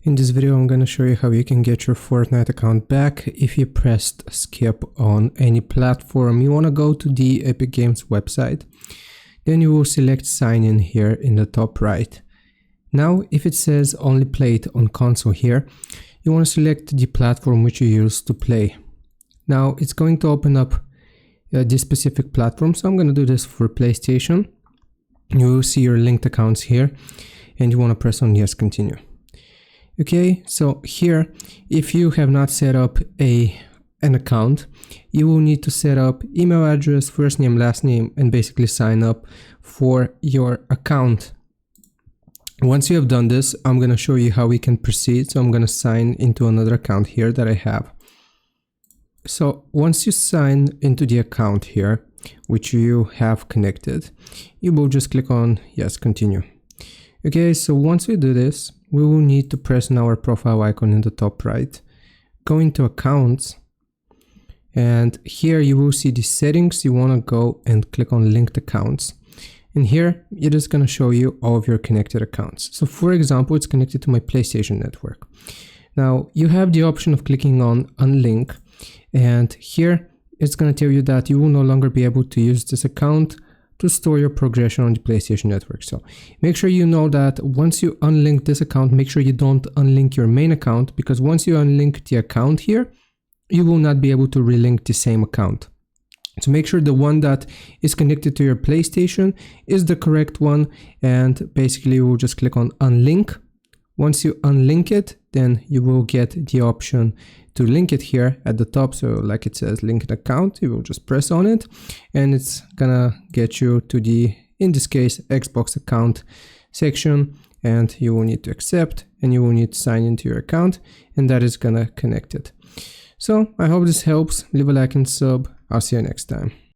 In this video, I'm gonna show you how you can get your Fortnite account back if you pressed skip on any platform. You wanna go to the Epic Games website. Then you will select sign in here in the top right. Now, if it says only play it on console here, you wanna select the platform which you use to play. Now, it's going to open up this specific platform. So I'm gonna do this for PlayStation. You will see your linked accounts here and you wanna press on yes, continue. Okay, so here, if you have not set up an account, you will need to set up email address, first name, last name, and basically sign up for your account. Once you have done this, I'm going to show you how we can proceed. So I'm going to sign into another account here that I have. So once you sign into the account here, which you have connected, you will just click on yes, continue. Okay, so once we do this, we will need to press on our profile icon in the top right, go into accounts, and here you will see the settings. You want to go and click on linked accounts. And here it is going to show you all of your connected accounts. So for example, it's connected to my PlayStation network. Now you have the option of clicking on unlink, and here it's going to tell you that you will no longer be able to use this account to store your progression on the PlayStation network. So make sure you know that once you unlink this account, make sure you don't unlink your main account, because once you unlink the account here, you will not be able to relink the same account. So make sure the one that is connected to your PlayStation is the correct one, and basically you will just click on unlink. Once you unlink it, then you will get the option to link it here at the top. So like it says linked account, you will just press on it and it's gonna get you to the, in this case, Xbox account section, and you will need to accept and you will need to sign into your account, and that is gonna connect it. So I hope this helps. Leave a like and sub. I'll see you next time.